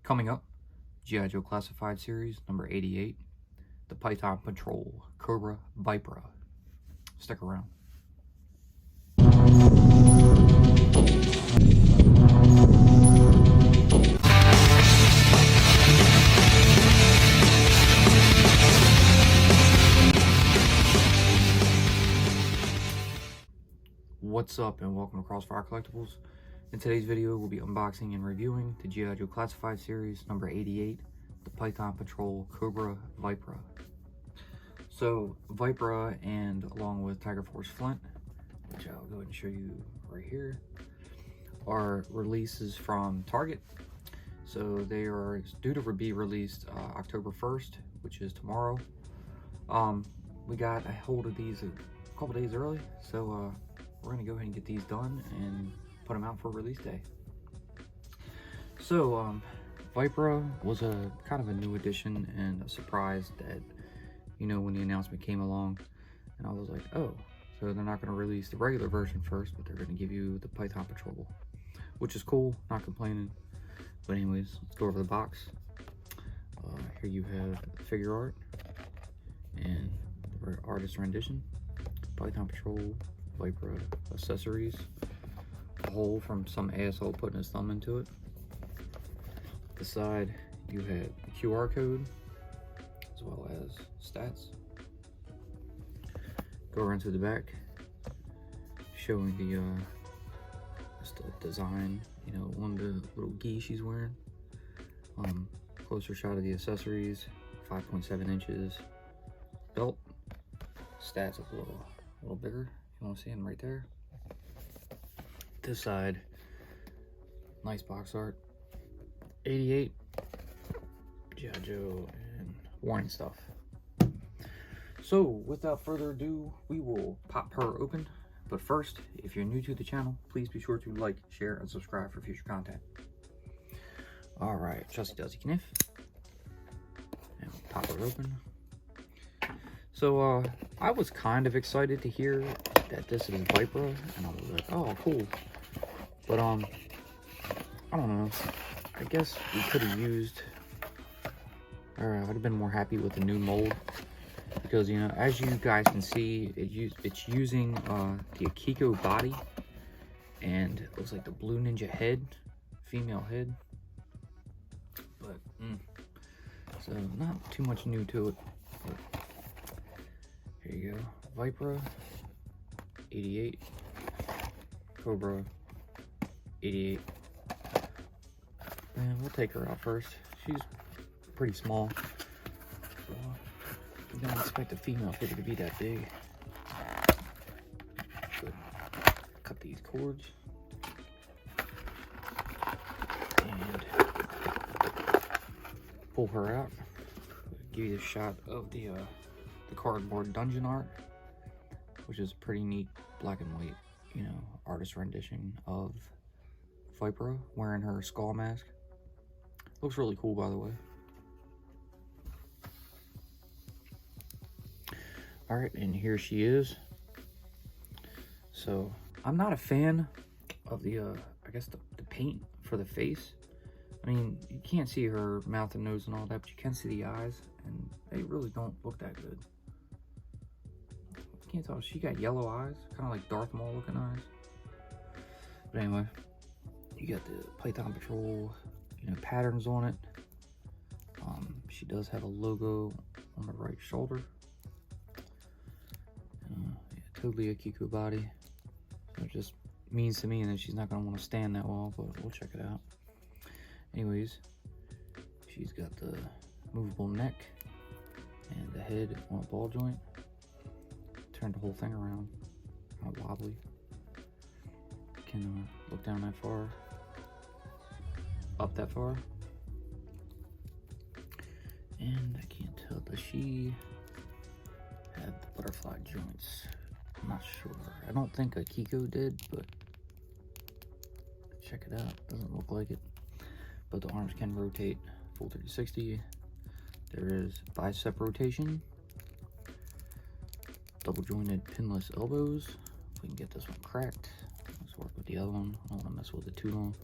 Coming up, G.I. Joe Classified Series number 88, the Python Patrol Cobra VYPRA. Stick around. What's up and welcome to Crossfire Collectibles. In today's video, we'll be unboxing and reviewing the G.I. Joe Classified Series number 88, the Python Patrol Cobra VYPRA. So VYPRA, and along with Tiger Force Flint, which I'll go ahead and show you right here, are releases from Target. So they are due to be released October 1st, which is tomorrow. We got a hold of these a couple days early, so we're gonna go ahead and get these done and put them out for release day. So VYPRA was a kind of a new addition and a surprise that, you know, when the announcement came along, and I was like, oh, so they're not going to release the regular version first, but they're going to give you the Python Patrol, which is cool, not complaining. But anyways, let's go over the box. Here you have figure art and the artist rendition, Python Patrol VYPRA accessories, a hole from some asshole putting his thumb into it. The side you have the QR code as well as stats. Go around to the back, showing the just a design, you know, one of the little gi she's wearing. Closer shot of the accessories, 5.7 inches belt. Stats a little bigger. You want to see them right there. This side, nice box art. 88, G.I. Joe, and warning stuff. So without further ado, we will pop her open. But first, if you're new to the channel, please be sure to like, share, and subscribe for future content. Alright, Trusty Dusty Kniff. And we'll pop her open. So I was kind of excited to hear that this is VYPRA, and I was like, oh, cool. But I don't know. I guess we could have used, or I would have been more happy with the new mold, because, you know, as you guys can see, it's using the Akiko body, and it looks like the Blue Ninja head, female head. But so not too much new to it. But here you go, VYPRA 88, Cobra 88. And we'll take her out first. She's pretty small, so you don't expect a female figure to be that big. But cut these cords and pull her out. Give you a shot of the cardboard dungeon art, which is pretty neat, black and white, you know, artist rendition of VYPRA wearing her skull mask. Looks really cool, by the way. Alright, and here she is. So, I'm not a fan of the, I guess the paint for the face. I mean, you can't see her mouth and nose and all that, but you can see the eyes, and they really don't look that good. You can't tell, she got yellow eyes, kind of like Darth Maul looking eyes. But anyway, you got the Python Patrol, you know, patterns on it. She does have a logo on the right shoulder. Yeah, totally a Akiko body. So it just means to me that she's not going to want to stand that well, but we'll check it out. Anyways, she's got the movable neck and the head on a ball joint. Turn the whole thing around, kind of wobbly. Can look down that far, up that far. And I can't tell, does she have the butterfly joints? I'm not sure. I don't think Akiko did, but check it out. Doesn't look like it. But the arms can rotate full 360. There is bicep rotation, double jointed pinless elbows. If we can get this one cracked. Let's work with the other one. I don't want to mess with it too long.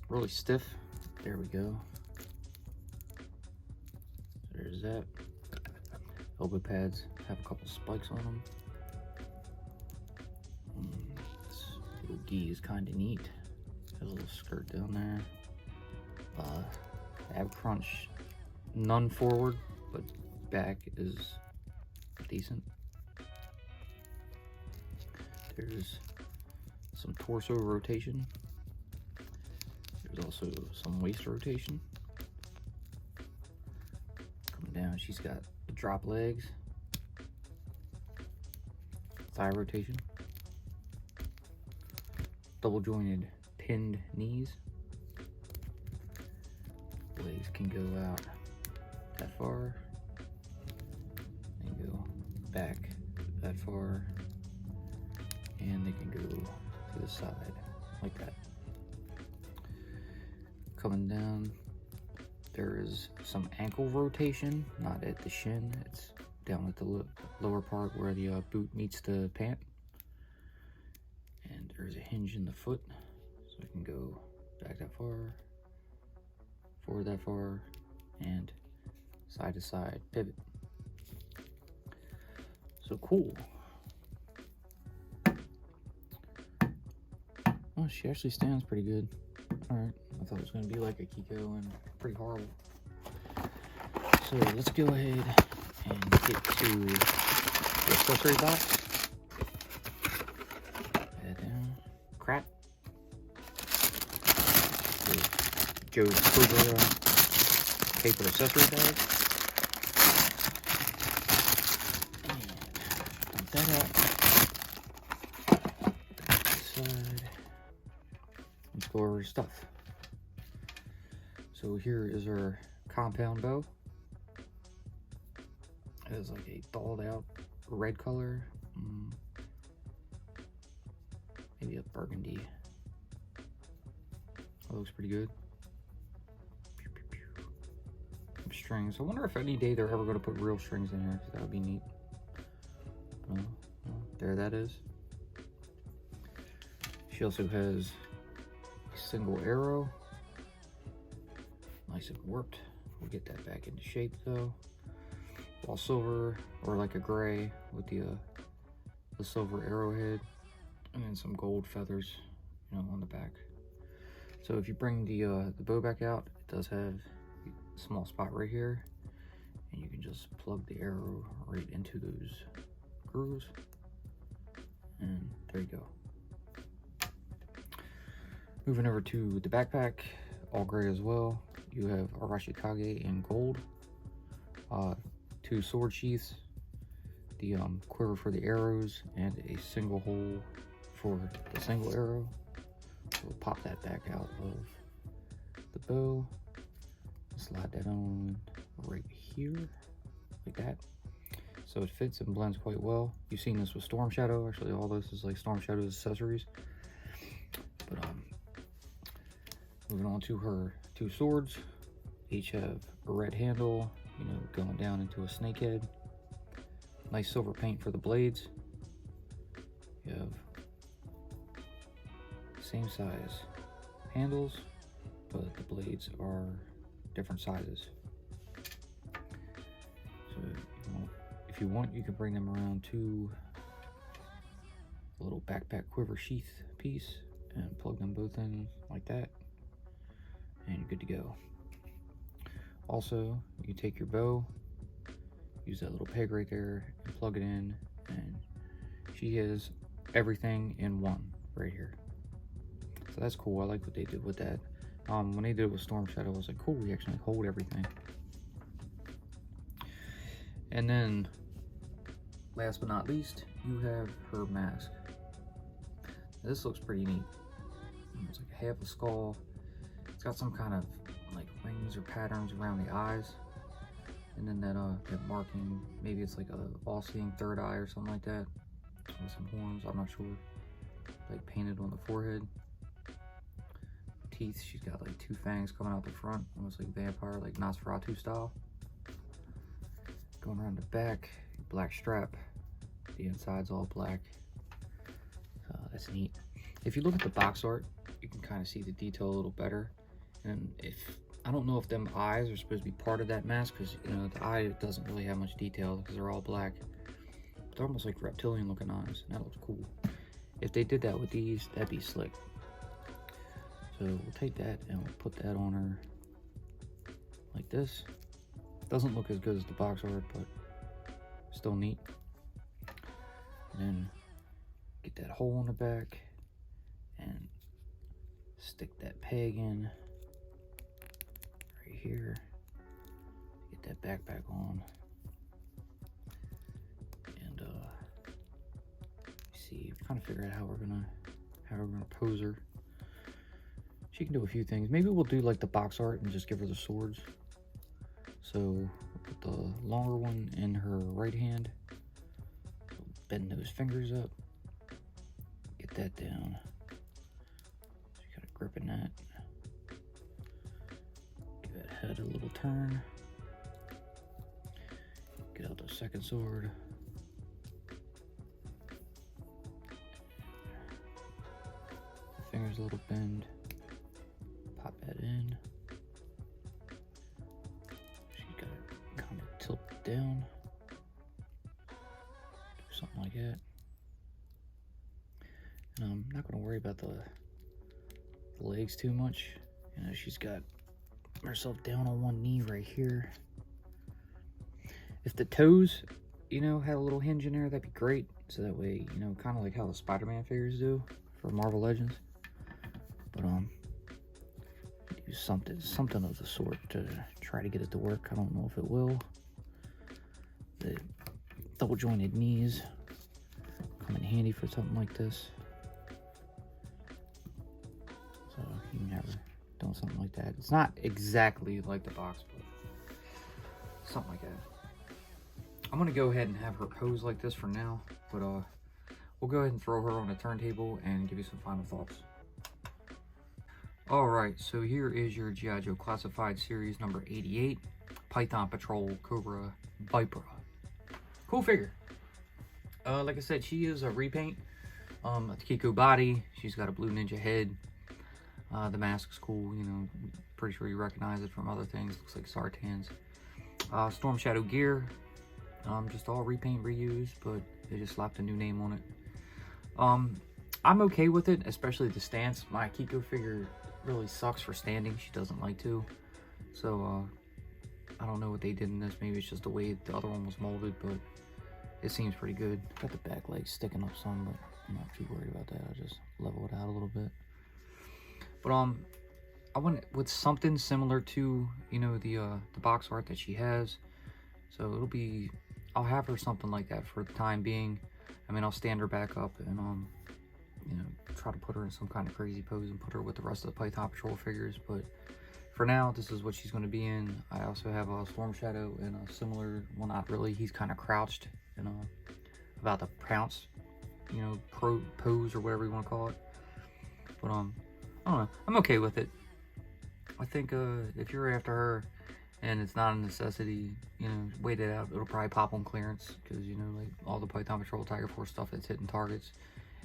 really stiff. There we go. There's that. Elbow pads have a couple spikes on them. This little gi is kind of neat. Has a little skirt down there. Ab crunch, none forward, but back is decent. There's some torso rotation. There's also some waist rotation. Coming down, she's got the drop legs, thigh rotation, double jointed pinned knees. Legs can go out that far and go back that far, and they can go to the side like that. Coming down, there is some ankle rotation, not at the shin, it's down at the lower part where the boot meets the pant. And there's a hinge in the foot, so it can go back that far, forward that far, and side to side pivot. So cool. Oh, she actually stands pretty good. Alright, I thought it was going to be like a Kiko and pretty horrible. So let's go ahead and get to the accessory box. Put that down. Crap. Joe's Cobra paper accessory bag. And dump that out. Back to the side. Let's go over stuff. So here is our compound bow. It is like a thawed out red color. Maybe a burgundy. That looks pretty good. Strings. I wonder if any day they're ever going to put real strings in here, because that would be neat. Well, there that is. She also has a single arrow. Nice and warped. We'll get that back into shape though. All silver, or like a gray with the silver arrowhead, and then some gold feathers, you know, on the back. So if you bring the bow back out, it does have a small spot right here, and you can just plug the arrow right into those grooves, and there you go. Moving over to the backpack, all gray as well. You have Arashikage in gold, 2 sword sheaths, the quiver for the arrows, and a single hole for the single arrow. We'll pop that back out of the bow, slide that on right here, like that. So it fits and blends quite well. You've seen this with Storm Shadow. Actually, all this is like Storm Shadow's accessories. But moving on to her 2 swords. Each have a red handle, you know, going down into a snake head. Nice silver paint for the blades. You have same size handles, but the blades are different sizes. So, you know, if you want, you can bring them around to a little backpack quiver sheath piece and plug them both in like that, and you're good to go. Also, you take your bow, use that little peg right there, and plug it in, and she has everything in one right here. So that's cool. I like what they did with that. When they did it with Storm Shadow, I was like, cool, we actually hold everything. And then, last but not least, you have her mask. This looks pretty neat. It's like a half a skull. It's got some kind of like rings or patterns around the eyes, and then that marking. Maybe it's like a all-seeing third eye or something like that, with some horns. I'm not sure. Like painted on the forehead. Teeth. She's got like 2 fangs coming out the front, almost like vampire, like Nosferatu style. Going around the back, black strap. The inside's all black. That's neat. If you look at the box art, you can kind of see the detail a little better. And I don't know if them eyes are supposed to be part of that mask, because you know the eye doesn't really have much detail because they're all black. But they're almost like reptilian looking eyes, and that looks cool. If they did that with these, that'd be slick. So we'll take that and we'll put that on her like this. Doesn't look as good as the box art, but still neat. And then get that hole in the back and stick that peg in right here. Get that backpack on. And see, kind of figure out how we're gonna pose her. She can do a few things. Maybe we'll do like the box art and just give her the swords. So we'll put the longer one in her right hand. Bend those fingers up. Get that down. So you got a grip in that. Give that head a little turn. Get out the second sword. Fingers a little bend. Pop that in. She's got to kind of tilt down. Do something like that. And I'm not going to worry about the legs too much. You know, she's got herself down on one knee right here. If the toes, you know, had a little hinge in there, that'd be great. So that way, you know, kind of like how the Spider-Man figures do for Marvel Legends. But do something of the sort to try to get it to work. I don't know if it will. The double jointed knees come in handy for something like this. So you can have her doing something like that. It's not exactly like the box, but something like that. I'm gonna go ahead and have her pose like this for now, but we'll go ahead and throw her on a turntable and give you some final thoughts. Alright, so here is your G.I. Joe Classified Series number 88, Python Patrol Cobra VYPRA. Cool figure. Like I said, she is a repaint. A Kiko body. She's got a blue ninja head. The mask's cool, you know, pretty sure you recognize it from other things. Looks like Sartan's. Storm Shadow gear. Just all repaint, reused, but they just slapped a new name on it. I'm okay with it, especially the stance. My Kiko figure really sucks for standing. She doesn't like to. So, I don't know what they did in this. Maybe it's just the way the other one was molded, but it seems pretty good. Got the back legs sticking up some, but I'm not too worried about that. I'll just level it out a little bit. But, I want with something similar to, you know, the box art that she has. So it'll be, I'll have her something like that for the time being. I mean, I'll stand her back up and, you know, try to put her in some kind of crazy pose and put her with the rest of the Python Patrol figures. But for now, this is what she's going to be in. I also have a Storm Shadow and a similar, well, not really, he's kind of crouched and about to pounce, you know, pose or whatever you want to call it. But I don't know, I'm okay with it. I think if you're after her and it's not a necessity, you know, wait it out. It'll probably pop on clearance because, you know, like all the Python Patrol Tiger Force stuff that's hitting targets,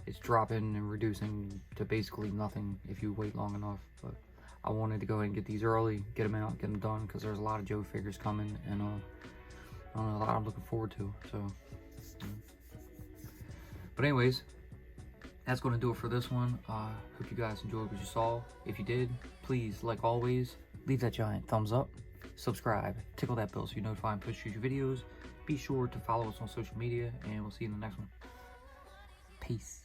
it's dropping and reducing to basically nothing if you wait long enough. But I wanted to go ahead and get these early, get them out, get them done, because there's a lot of Joe figures coming, and I don't know, a lot I'm looking forward to. So, but anyways, that's going to do it for this one. Hope you guys enjoyed what you saw. If you did, please, like always, leave that giant thumbs up, subscribe, tickle that bell so you're notified and push future videos. Be sure to follow us on social media, and we'll see you in the next one. Peace.